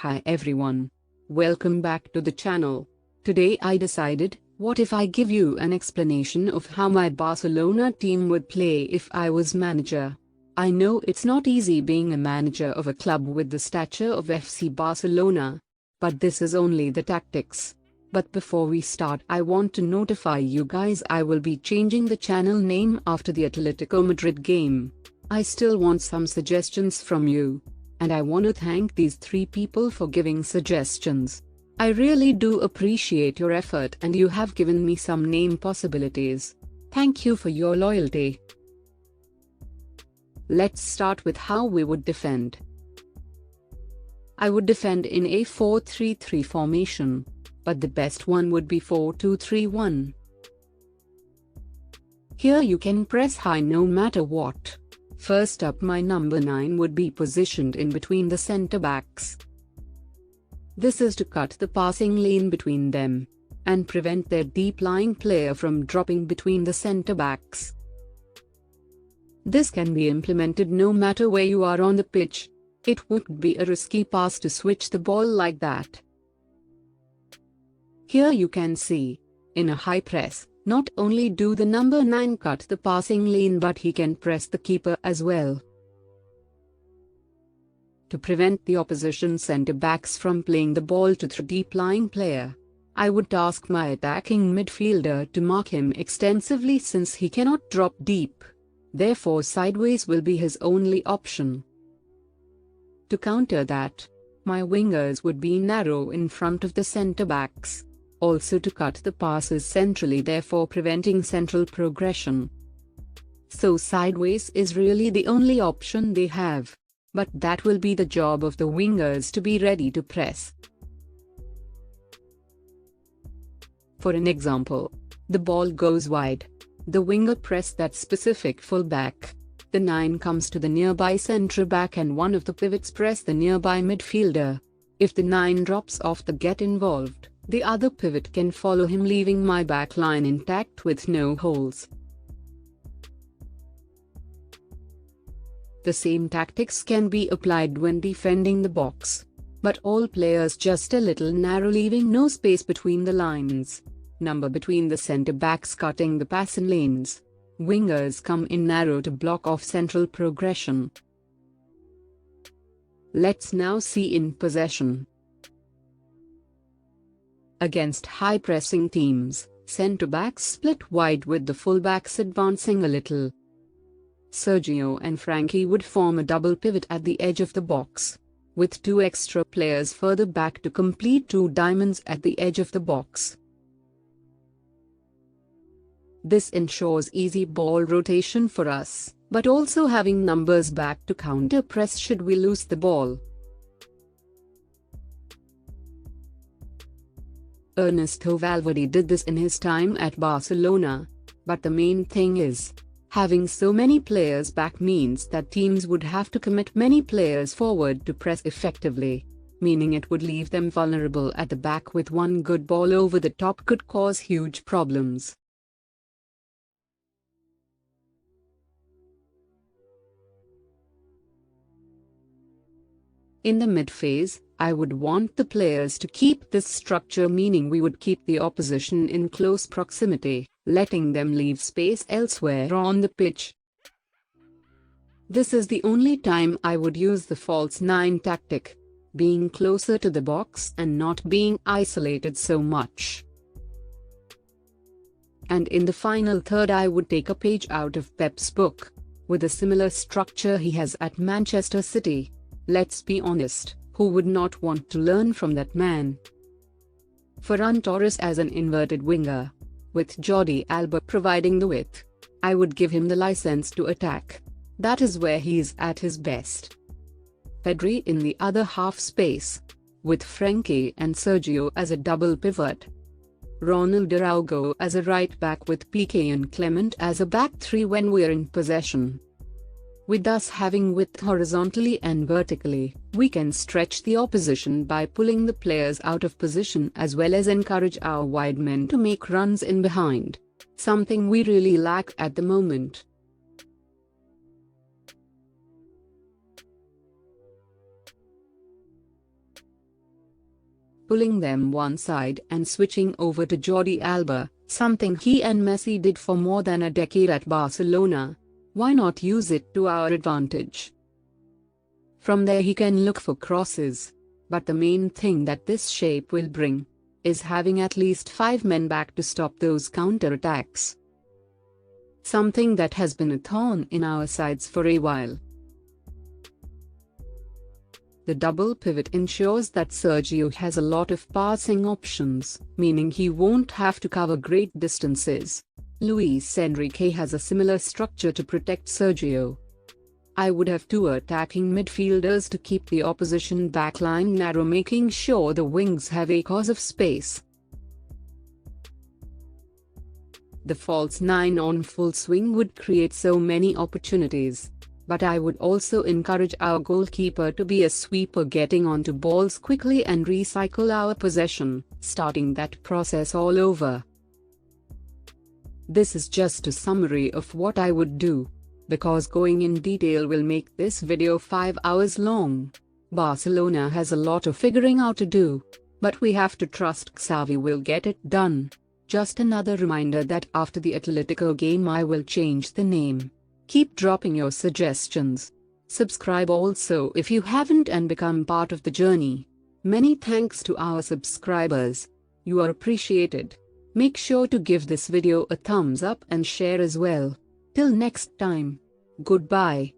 Hi everyone. Welcome back to the channel. Today I decided, what if I give you an explanation of how my Barcelona team would play if I was manager. I know it's not easy being a manager of a club with the stature of FC Barcelona. But this is only the tactics. But before we start, I want to notify you guys I will be changing the channel name after the Atletico Madrid game. I still want some suggestions from you. And I want to thank these 3 people for giving suggestions. I really do appreciate your effort and you have given me some name possibilities. Thank you for your loyalty. Let's start with how we would defend. I would defend in a 4-3-3 formation, but the best one would be 4-2-3-1. Here you can press high no matter what. First up, my number 9 would be positioned in between the centre-backs. This is to cut the passing lane between them, and prevent their deep-lying player from dropping between the centre-backs. This can be implemented no matter where you are on the pitch. It would be a risky pass to switch the ball like that. Here you can see, in a high press, not only do the number 9 cut the passing lane but he can press the keeper as well. To prevent the opposition centre-backs from playing the ball to the deep-lying player, I would task my attacking midfielder to mark him extensively since he cannot drop deep. Therefore sideways will be his only option. To counter that, my wingers would be narrow in front of the centre-backs. Also to cut the passes centrally, therefore preventing central progression. So sideways is really the only option they have. But that will be the job of the wingers to be ready to press. For an example, the ball goes wide. The winger press that specific fullback. The 9 comes to the nearby centre-back and one of the pivots press the nearby midfielder. If the 9 drops off the get involved, the other pivot can follow him, leaving my back line intact with no holes. The same tactics can be applied when defending the box. But all players just a little narrow, leaving no space between the lines. Number between the centre-backs cutting the passing lanes. Wingers come in narrow to block off central progression. Let's now see in possession. Against high-pressing teams, centre-backs split wide with the full-backs advancing a little. Sergio and Frankie would form a double pivot at the edge of the box, with 2 extra players further back to complete 2 diamonds at the edge of the box. This ensures easy ball rotation for us, but also having numbers back to counter press should we lose the ball. Ernesto Valverde did this in his time at Barcelona, but the main thing is, having so many players back means that teams would have to commit many players forward to press effectively, meaning it would leave them vulnerable at the back. With one good ball over the top could cause huge problems. In the mid-phase, I would want the players to keep this structure, meaning we would keep the opposition in close proximity, letting them leave space elsewhere on the pitch. This is the only time I would use the false 9 tactic, being closer to the box and not being isolated so much. And in the final third I would take a page out of Pep's book, with a similar structure he has at Manchester City. Let's be honest, who would not want to learn from that man? Ferran Torres as an inverted winger, with Jordi Alba providing the width. I would give him the license to attack. That is where he is at his best. Pedri in the other half space, with Frankie and Sergio as a double pivot. Ronald Araujo as a right back with Piqué and Clement as a back 3 when we're in possession. With us having width horizontally and vertically, we can stretch the opposition by pulling the players out of position as well as encourage our wide men to make runs in behind, something we really lack at the moment. pulling them one side and switching over to Jordi Alba, something he and Messi did for more than a decade at Barcelona. Why not use it to our advantage? From there he can look for crosses. But the main thing that this shape will bring is having at least 5 men back to stop those counter-attacks. Something that has been a thorn in our sides for a while. The double pivot ensures that Sergio has a lot of passing options, meaning he won't have to cover great distances. Luis Enrique has a similar structure to protect Sergio. I would have 2 attacking midfielders to keep the opposition backline narrow, making sure the wings have a cause of space. The false 9 on full swing would create so many opportunities. But I would also encourage our goalkeeper to be a sweeper, getting onto balls quickly and recycle our possession, starting that process all over. This is just a summary of what I would do, because going in detail will make this video 5 hours long. Barcelona has a lot of figuring out to do, but we have to trust Xavi will get it done. Just another reminder that after the Atletico game I will change the name. Keep dropping your suggestions. Subscribe also if you haven't and become part of the journey. Many thanks to our subscribers. You are appreciated. Make sure to give this video a thumbs up and share as well. Till next time. Goodbye.